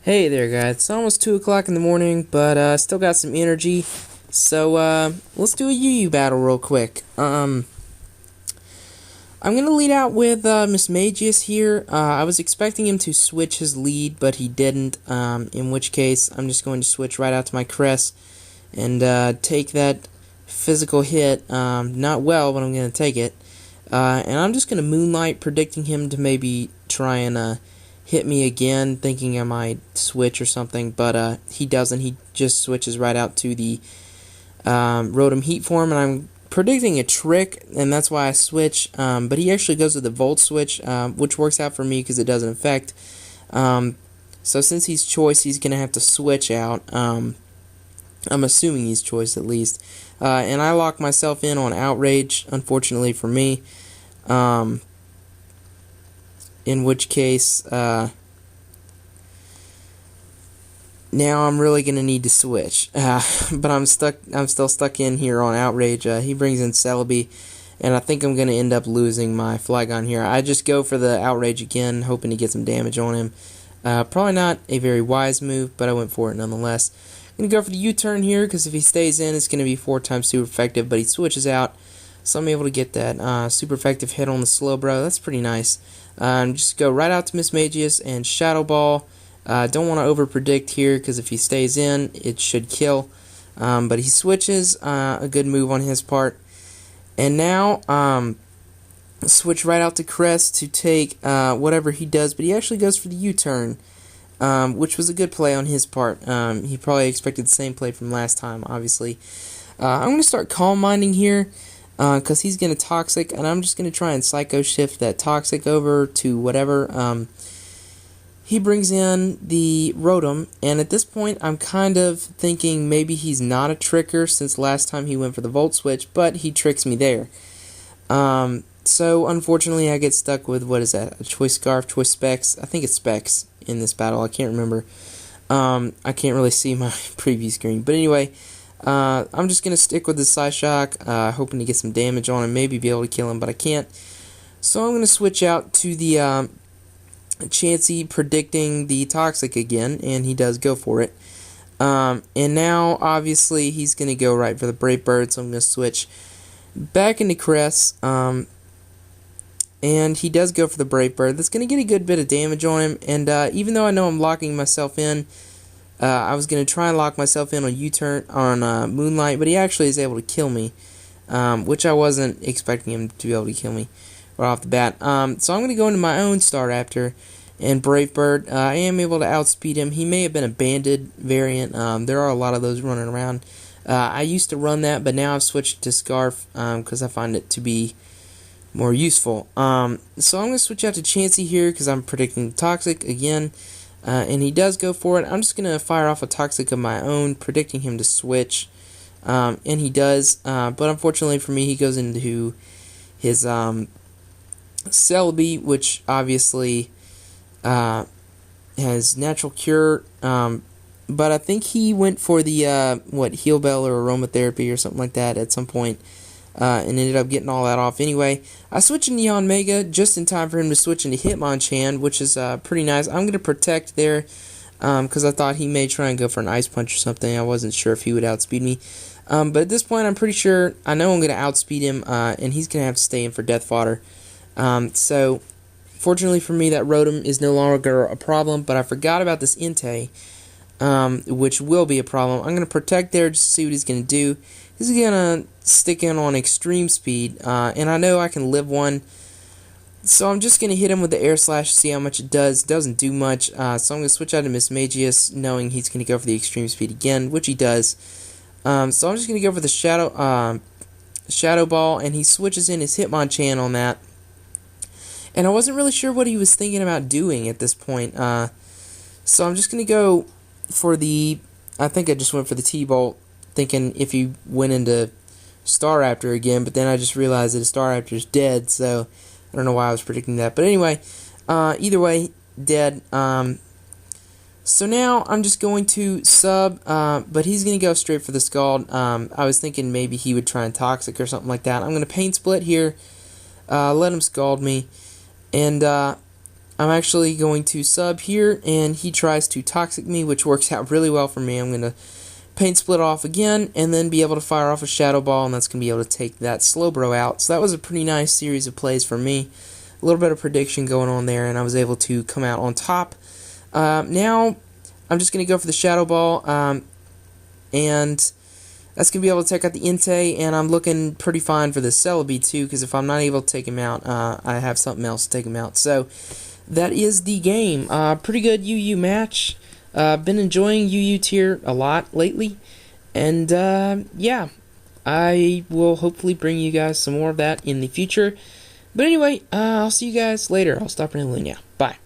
Hey there, guys. It's almost 2 o'clock in the morning, but still got some energy. So let's do a UU battle real quick. I'm gonna lead out with Miss Magius here. I was expecting him to switch his lead, but he didn't. In which case, I'm just going to switch right out to my crest and take that physical hit. Not well, but I'm gonna take it. And I'm just gonna moonlight, predicting him to maybe try and hit me again, thinking I might switch or something, but he doesn't. He just switches right out to the Rotom Heat form, and I'm predicting a trick, and that's why I switch. But he actually goes with the Volt switch, which works out for me because it doesn't affect. So since he's choice, he's going to have to switch out. I'm assuming he's choice at least. And I lock myself in on Outrage, unfortunately for me. In which case, now I'm really gonna need to switch. But I'm still stuck in here on Outrage. He brings in Celebi, and I think I'm gonna end up losing my Flygon here. I just go for the Outrage again, hoping to get some damage on him. Probably not a very wise move, but I went for it nonetheless. I'm gonna go for the U-turn here, because if he stays in, it's gonna be 4 times super effective, but he switches out. So I'm able to get that super effective hit on the Slowbro. That's pretty nice. Just go right out to Miss Magius and Shadow Ball. Don't want to over-predict here, because if he stays in, it should kill. But he switches, a good move on his part. And now, switch right out to Crest to take whatever he does, but he actually goes for the U-turn, which was a good play on his part. He probably expected the same play from last time, obviously. I'm going to start Calm Minding here, because he's going to Toxic, and I'm just going to try and Psycho Shift that Toxic over to whatever. He brings in the Rotom, and at this point I'm kind of thinking maybe he's not a tricker, since last time he went for the Volt Switch, but he tricks me there. So unfortunately I get stuck with, what is that, a Choice Scarf, Choice Specs? I think it's Specs in this battle, I can't remember. I can't really see my preview screen, but anyway, I'm just going to stick with the Psyshock, hoping to get some damage on him, maybe be able to kill him, but I can't. So I'm going to switch out to the Chansey, predicting the Toxic again, and he does go for it. And now, obviously, he's going to go right for the Brave Bird, so I'm going to switch back into Crest. And he does go for the Brave Bird. That's going to get a good bit of damage on him, and even though I know I'm locking myself in, I was going to try and lock myself in on U-turn, on Moonlight, but he actually is able to kill me, which I wasn't expecting him to be able to kill me right off the bat. So I'm going to go into my own Staraptor and Brave Bird. I am able to outspeed him. He may have been a banded variant. There are a lot of those running around. I used to run that, but now I've switched to Scarf because I find it to be more useful. So I'm going to switch out to Chansey here because I'm predicting Toxic again. And he does go for it. I'm just going to fire off a Toxic of my own, predicting him to switch. And he does. But unfortunately for me, he goes into his Celebi, which obviously has Natural Cure. But I think he went for the, Heal Bell or Aromatherapy or something like that at some point. And ended up getting all that off anyway. I switched to Neon Mega just in time for him to switch into Hitmonchan, which is pretty nice. I'm going to Protect there because I thought he may try and go for an Ice Punch or something. I wasn't sure if he would outspeed me. But at this point, I'm pretty sure I know I'm going to outspeed him, and he's going to have to stay in for Death Fodder. So, fortunately for me, that Rotom is no longer a problem, but I forgot about this Entei, which will be a problem. I'm going to Protect there just to see what he's going to do. He's going to stick in on Extreme Speed, and I know I can live one, so I'm just going to hit him with the Air Slash, see how much it does. It doesn't do much, so I'm going to switch out to Miss Magius, knowing he's going to go for the Extreme Speed again, which he does. So I'm just going to go for the Shadow Ball, and he switches in his Hitmonchan on that. And I wasn't really sure what he was thinking about doing at this point, so I'm just going to go for the, I think I just went for the T-Bolt, thinking if he went into Staraptor again, but then I just realized that Staraptor is dead, so I don't know why I was predicting that. But anyway, either way, dead. So now I'm just going to sub, but he's going to go straight for the Scald. I was thinking maybe he would try and Toxic or something like that. I'm going to Pain Split here, let him Scald me, and I'm actually going to sub here, and he tries to toxic me, which works out really well for me. I'm going to paint split off again, and then be able to fire off a shadow ball, and that's going to be able to take that Slowbro out. So that was a pretty nice series of plays for me. A little bit of prediction going on there, and I was able to come out on top. Now, I'm just going to go for the shadow ball, and that's going to be able to take out the Entei, and I'm looking pretty fine for the Celebi too, because if I'm not able to take him out, I have something else to take him out. So that is the game. Pretty good UU match. Been enjoying UU tier a lot lately, and yeah, I will hopefully bring you guys some more of that in the future. But anyway, I'll see you guys later. I'll stop rambling now. Bye.